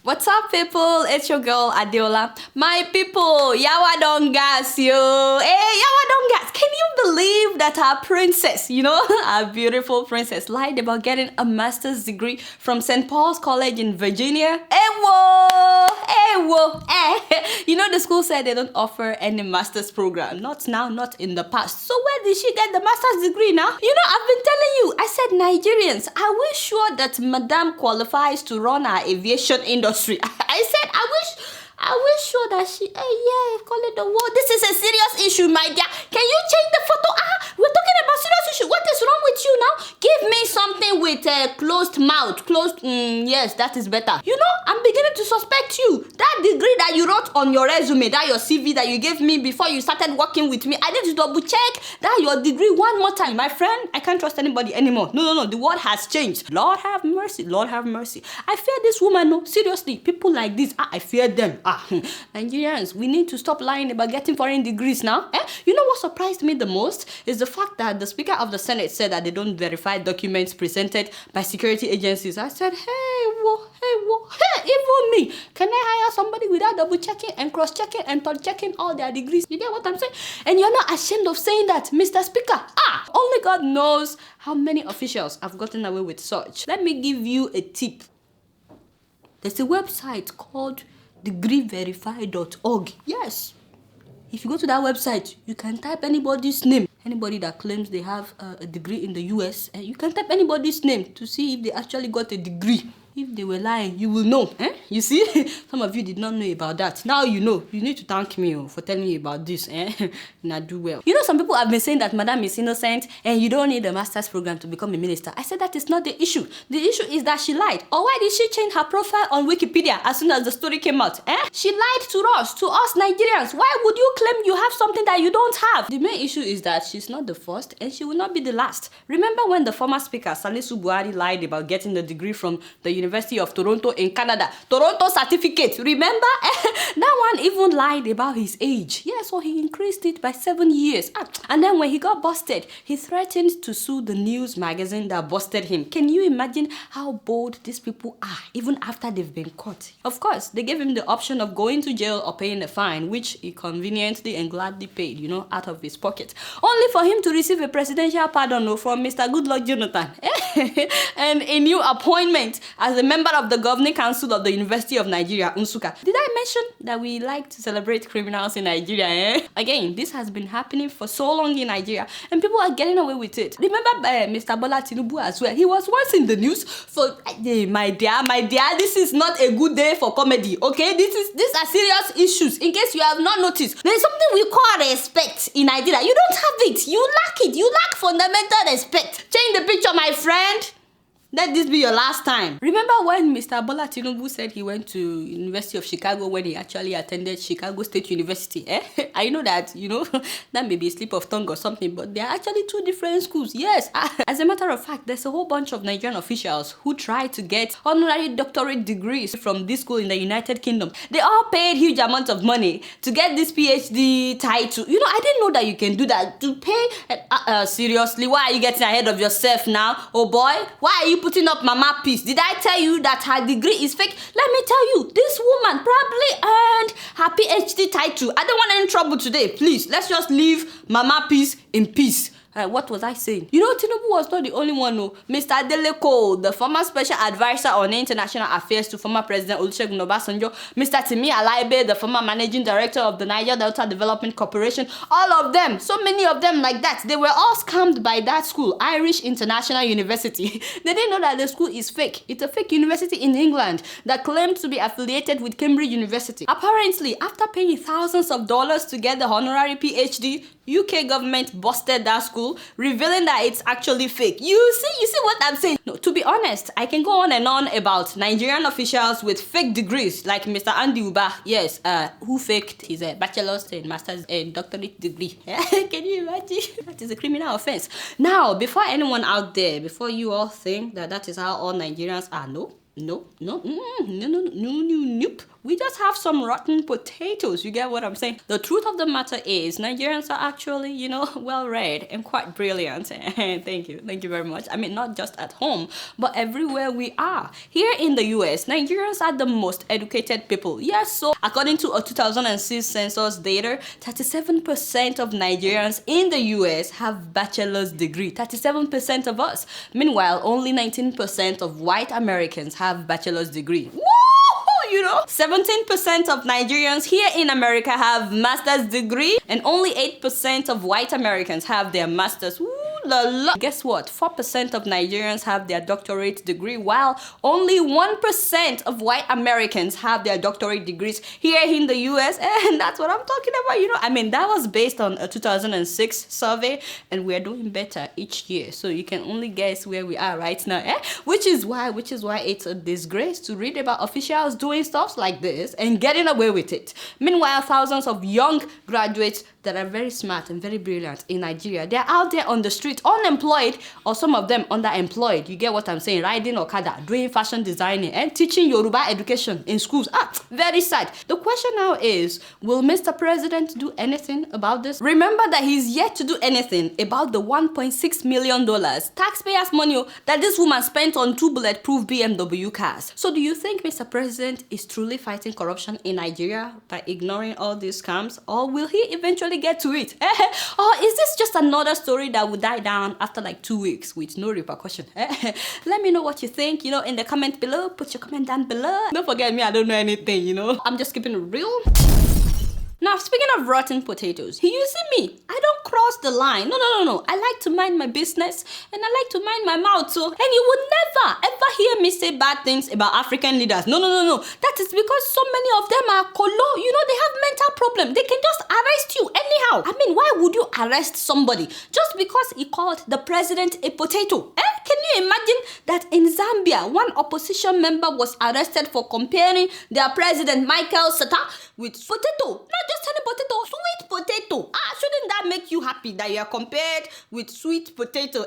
What's up, people? It's your girl Adeola. My people, Yawa don't gas yo. Hey, Yawa don't gas. Can you believe that our princess, our beautiful princess, lied about getting a master's degree from St. Paul's College in Virginia? The school said they don't offer any master's program. Not now, not in the past. So where did she get the master's degree now? I've been telling you. I said, Nigerians, are we sure that Madam qualifies to run our aviation industry? I said, I wish sure that she, call it the war. This is a serious issue, my dear. Can you change the photo? We're talking about serious issue. What is wrong with you now? Give me something with a closed mouth. Yes, that is better. I'm beginning to suspect you. That degree that you wrote on your resume, that your CV that you gave me before you started working with me, I need to double check that your degree one more time. My friend, I can't trust anybody anymore. No. The world has changed. Lord have mercy. Lord have mercy. I fear this woman, no. Seriously, people like this, I fear them. Nigerians, we need to stop lying about getting foreign degrees now. You know what surprised me the most is the fact that the Speaker of the Senate said that they don't verify documents presented by security agencies. I said, even me, can I hire somebody without double checking and cross checking and third checking all their degrees? You get what I'm saying? And you're not ashamed of saying that, Mr. Speaker. Only God knows how many officials have gotten away with such. Let me give you a tip. There's a website called degreeverify.org. Yes. If you go to that website, you can type anybody's name. Anybody that claims they have a degree in the US, and you can type anybody's name to see if they actually got a degree. If they were lying, you will know. You see? Some of you did not know about that. Now you know. You need to thank me for telling you about this. Now do well. Some people have been saying that Madam is innocent and you don't need a master's program to become a minister. I said that is not the issue. The issue is that she lied. Or why did she change her profile on Wikipedia as soon as the story came out? She lied to us Nigerians. Why would you claim you have something that you don't have? The main issue is that she's not the first and she will not be the last. Remember when the former speaker, Salisu Buhari, lied about getting the degree from the University of Toronto in Canada? Toronto certificate, remember? That one even lied about his age. Yeah, so he increased it by 7 years. And then when he got busted, he threatened to sue the news magazine that busted him. Can you imagine how bold these people are, even after they've been caught? Of course, they gave him the option of going to jail or paying a fine, which he conveniently and gladly paid, out of his pocket. Only for him to receive a presidential pardon from Mr. Goodluck Jonathan. And a new appointment as a member of the Governing Council of the University of Nigeria, Nsukka. Did I mention that we like to celebrate criminals in Nigeria? Again, this has been happening for so long in Nigeria, and people are getting away with it. Remember Mr. Bola Tinubu as well? He was once in the news for, my dear, this is not a good day for comedy, okay? These are serious issues. In case you have not noticed, there's something we call respect in Nigeria. You don't have it. You lack it. You lack fundamental respect. Change the picture, my friend. Let this be your last time. Remember when Mr. Bola Tinubu said he went to University of Chicago when he actually attended Chicago State University? I know that, that may be a slip of tongue or something, but they are actually two different schools. Yes. As a matter of fact, there's a whole bunch of Nigerian officials who tried to get honorary doctorate degrees from this school in the United Kingdom. They all paid huge amounts of money to get this PhD title. I didn't know that you can do that. To pay, seriously, why are you getting ahead of yourself now? Oh boy, why are you putting up mama peace? Did I tell you that her degree is fake? Let me tell you, this woman probably earned her PhD title. I don't want any trouble today. Please, let's just leave mama peace in peace. What was I saying? Tinubu was not the only one. No. Mr. Adeleko, the former special advisor on international affairs to former President Olusegun Obasanjo, Mr. Timi Alaibe, the former managing director of the Niger Delta Development Corporation, all of them, so many of them like that, they were all scammed by that school, Irish International University. They didn't know that the school is fake. It's a fake university in England that claimed to be affiliated with Cambridge University. Apparently, after paying thousands of dollars to get the honorary PhD, UK government busted that school, revealing that it's actually fake. You see what I'm saying? No, to be honest, I can go on and on about Nigerian officials with fake degrees, like Mr. Andy Uba, yes, who faked his bachelor's and master's and doctorate degree. Can you imagine? That is a criminal offense. Now, before anyone out there, before you all think that is how all Nigerians are, no. Nope. We just have some rotten potatoes. You get what I'm saying? The truth of the matter is, Nigerians are actually, well read and quite brilliant. Thank you very much. I mean, not just at home, but everywhere we are. Here in the US, Nigerians are the most educated people. Yes, so according to a 2006 census data, 37% of Nigerians in the US have bachelor's degree. 37% of us. Meanwhile, only 19% of white Americans have bachelor's degree. Woo! 17% of Nigerians here in America have master's degree, and only 8% of white Americans have their master's. Woo, la, la. Guess what? 4% of Nigerians have their doctorate degree, while only 1% of white Americans have their doctorate degrees here in the US, and that's what I'm talking about. I mean, that was based on a 2006 survey, and we're doing better each year, so you can only guess where we are right now, which is why it's a disgrace to read about officials doing stuff like this and getting away with it. Meanwhile, thousands of young graduates that are very smart and very brilliant in Nigeria, they're out there on the street unemployed, or some of them underemployed. You get what I'm saying? Riding Okada, doing fashion designing, and teaching Yoruba education in schools. Very sad. The question now is, will Mr. President do anything about this? Remember that he's yet to do anything about the $1.6 million taxpayers' money that this woman spent on 2 bulletproof BMW cars. So do you think Mr. President is truly fighting corruption in Nigeria by ignoring all these scams, or will he eventually get to it? Or is this just another story that will die down after like 2 weeks with no repercussion? Let me know what you think, in the comment below. Put your comment down below. Don't forget me, I don't know anything, I'm just keeping it real. Now, speaking of rotten potatoes, you see me, I don't cross the line. No. I like to mind my business, and I like to mind my mouth too. And you would never, ever hear me say bad things about African leaders. No. That is because so many of them are colo. They have mental problems. They can just arrest you anyhow. I mean, why would you arrest somebody just because he called the president a potato? Can you imagine that in Zambia, one opposition member was arrested for comparing their president, Michael Sata, with potato? Not just any potato, sweet potato. Shouldn't that make you happy that you are compared with sweet potato?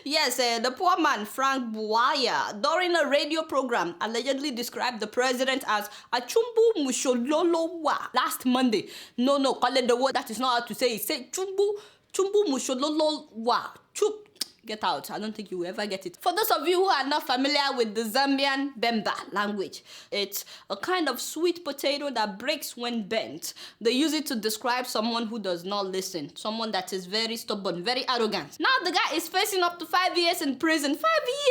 Yes, the poor man, Frank Buaya, during a radio program, allegedly described the president as a chumbu mushololowa last Monday. No, call it the word. That is not how to say it. Say chumbu mushololowa. Chup. Get out. I don't think you will ever get it. For those of you who are not familiar with the Zambian Bemba language, it's a kind of sweet potato that breaks when bent. They use it to describe someone who does not listen, someone that is very stubborn, very arrogant. Now the guy is facing up to 5 years in prison. 5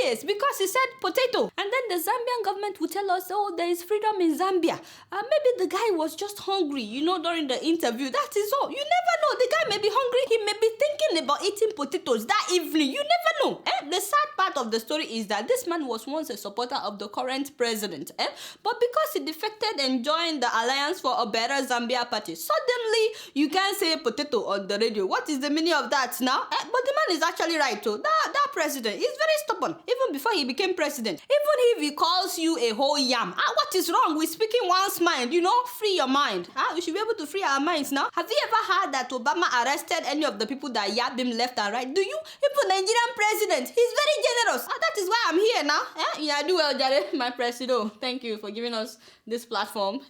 years because he said potato. And then the Zambian government will tell us, oh, there is freedom in Zambia. Maybe the guy was just hungry, during the interview. That is all. You never know. The guy may be hungry. He may be thinking about eating potatoes that evening. You never know. The sad part of the story is that this man was once a supporter of the current president. But because he defected and joined the Alliance for a Better Zambia party, suddenly you can't say potato on the radio. What is the meaning of that now? But the man is actually right too. That president is very stubborn. Even before he became president. Even if he calls you a whole yam. What is wrong with speaking one's mind? Free your mind. We should be able to free our minds now. Have you ever heard that Obama arrested any of the people that yabbed him left and right? Do you? Even Nigerian president, he's very generous. That is why I'm here now. Yeah, do well, Jared, my presido. Thank you for giving us this platform.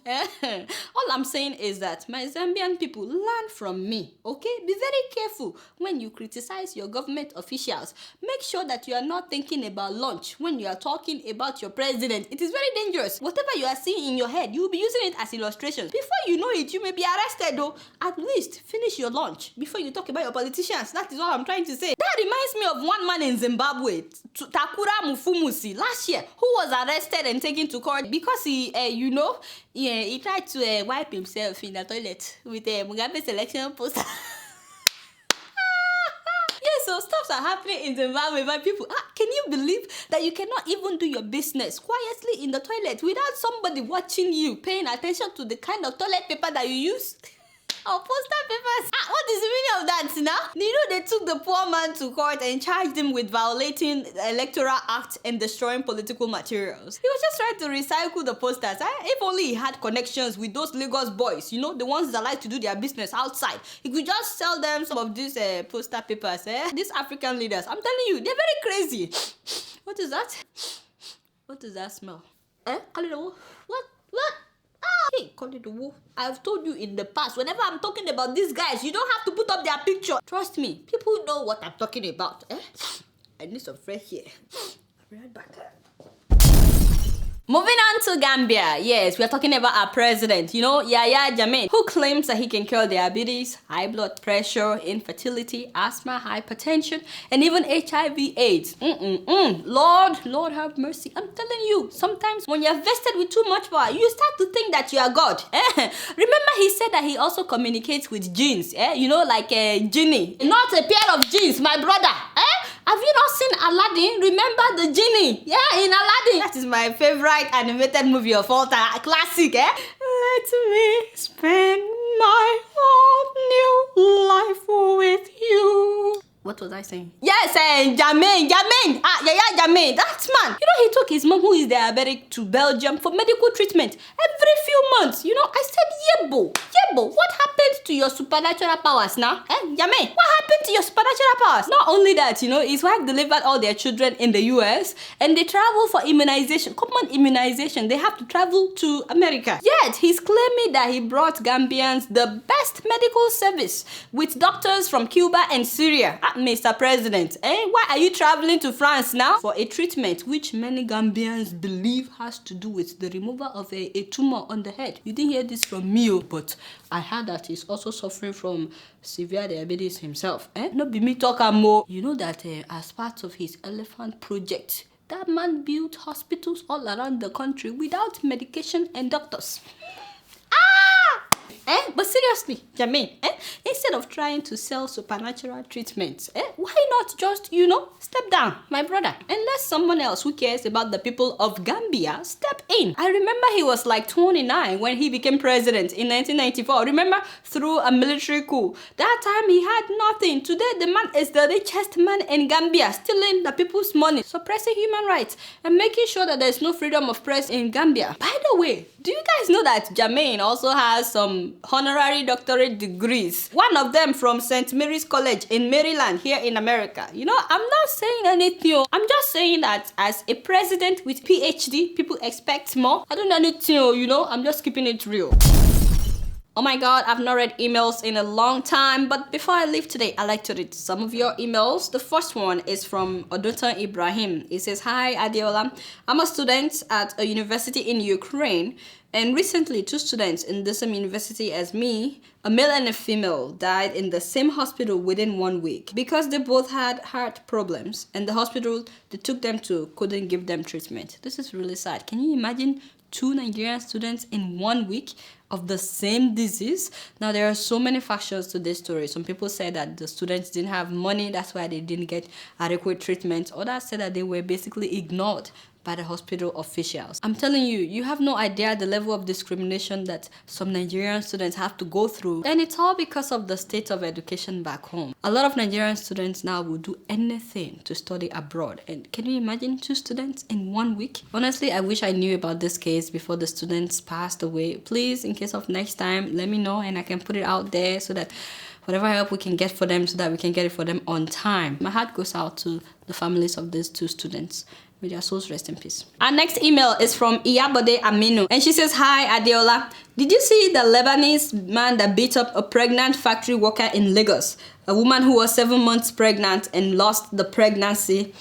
All I'm saying is that my Zambian people, learn from me, okay? Be very careful when you criticize your government officials. Make sure that you are not thinking about lunch when you are talking about your president. It is very dangerous. Whatever you are seeing in your head, you will be using it as illustrations. Before you know it, you may be arrested though. At least finish your lunch before you talk about your politicians. That is all I'm trying to say. That reminds me of one man in Zimbabwe, Takura Mufumusi, last year, who was arrested and taken to court because he tried to wipe himself in the toilet with a Mugabe selection poster. Yes, so stuffs are happening in Zimbabwe by people. Can you believe that you cannot even do your business quietly in the toilet without somebody watching you, paying attention to the kind of toilet paper that you use? Or poster papers. What is the meaning of that now? They took the poor man to court and charged him with violating the Electoral Act and destroying political materials. He was just trying to recycle the posters. If only he had connections with those Lagos boys, the ones that like to do their business outside. He could just sell them some of these poster papers. These African leaders, I'm telling you, they're very crazy. What is that? What does that smell? Call it a wolf? What? Hey, call it a wolf. I've told you in the past, whenever I'm talking about these guys, you don't have to put up their picture. Trust me, people know what I'm talking about. I need some fresh air. I'll be right back. Moving on to Gambia. Yes, we're talking about our president, Yahya Jammeh, who claims that he can cure diabetes, high blood pressure, infertility, asthma, hypertension, and even HIV/AIDS. Lord have mercy. I'm telling you, sometimes when you're vested with too much power, you start to think that you are God. Remember, he said that he also communicates with jinns, like a genie. Not a pair of jinns, my brother. Have you not seen Aladdin? Remember the genie? Yeah, in Aladdin. That is my favorite animated movie of all time. Classic, Let me spend my whole new life with you. What was I saying? Yes, Jammeh. Yahya Jammeh. That man. He took his mom, who is diabetic, to Belgium for medical treatment every few months. I said, Yebo, what happened to your supernatural powers now? Jammeh, what happened to your supernatural powers? Not only that, his wife delivered all their children in the US, and they travel for immunization, common immunization. They have to travel to America. Yet, he's claiming that he brought Gambians the best medical service with doctors from Cuba and Syria. Mr. President, why are you traveling to France now for a treatment which many Gambians believe has to do with the removal of a tumor on the head? You didn't hear this from me, but I heard that he's also suffering from severe diabetes himself. Not be me talking more. You know that as part of his elephant project, that man built hospitals all around the country without medication and doctors. But seriously, Jammeh, instead of trying to sell supernatural treatments, why not just, step down, my brother, and let someone else who cares about the people of Gambia step in? I remember he was like 29 when he became president in 1994. Remember, through a military coup. That time he had nothing. Today, the man is the richest man in Gambia, stealing the people's money, suppressing human rights, and making sure that there's no freedom of press in Gambia. By the way, do you guys know that Jammeh also has some honorary doctorate degrees? One of them from St. Mary's College in Maryland, here in America. I'm not saying anything. I'm just saying that as a president with PhD, people expect more. I don't know anything, I'm just keeping it real. Oh my God, I've not read emails in a long time, but before I leave today, I like to read some of your emails. The first one is from Odota Ibrahim. He says, "Hi Adeola, I'm a student at a university in Ukraine, and recently 2 students in the same university as me, a male and a female, died in the same hospital within 1 week because they both had heart problems, and the hospital they took them to couldn't give them treatment. This is really sad. Can you imagine 2 Nigerian students in 1 week of the same disease? Now, there are so many factions to this story. Some people say that the students didn't have money, that's why they didn't get adequate treatment. Others say that they were basically ignored by the hospital officials. I'm telling you, you have no idea the level of discrimination that some Nigerian students have to go through. And it's all because of the state of education back home. A lot of Nigerian students now will do anything to study abroad. And can you imagine 2 students in 1 week? Honestly, I wish I knew about this case before the students passed away. Please, in case of next time, let me know and I can put it out there so that whatever help we can get for them, so that we can get it for them on time. My heart goes out to the families of these 2 students. May their souls rest in peace. Our next email is from Iyabode Aminu, and she says, "Hi Adeola, did you see the Lebanese man that beat up a pregnant factory worker in Lagos? A woman who was 7 months pregnant and lost the pregnancy."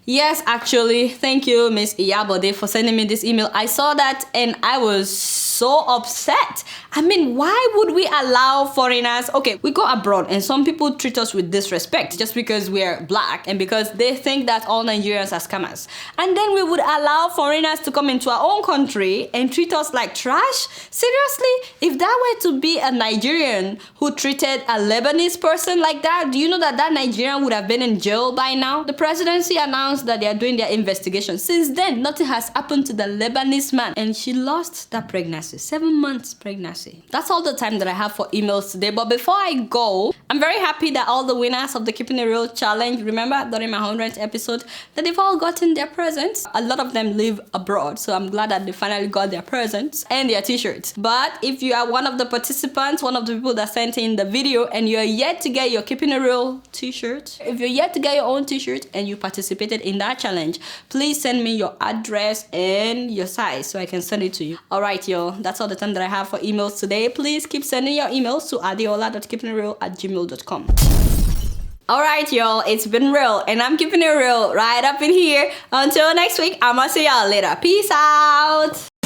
Yes, actually, thank you, Miss Iyabode, for sending me this email. I saw that and I was so upset. I mean, why would we allow foreigners? Okay, we go abroad and some people treat us with disrespect just because we're black and because they think that all Nigerians are scammers. And then we would allow foreigners to come into our own country and treat us like trash? Seriously? If that were to be a Nigerian who treated a Lebanese person like that, do you know that that Nigerian would have been in jail by now? The presidency announced that they are doing their investigation. Since then, nothing has happened to the Lebanese man, and she lost that pregnancy, 7 months pregnancy. That's all the time that I have for emails today. But before I go, I'm very happy that all the winners of the Keeping It Real challenge, remember during my 100th episode, that they've all gotten their presents. A lot of them live abroad, so I'm glad that they finally got their presents and their t-shirts. But if you are one of the participants, one of the people that sent in the video, and you're yet to get your Keeping It Real t-shirt, if you're yet to get your own t-shirt and you participated in that challenge, please send me your address and your size so I can send it to you. All right, y'all, that's all the time that I have for emails today. Please keep sending your emails to adeola.keepingitreal@gmail.com. All right, y'all, it's been real, and I'm keeping it real right up in here. Until next week, I'ma see y'all later. Peace out.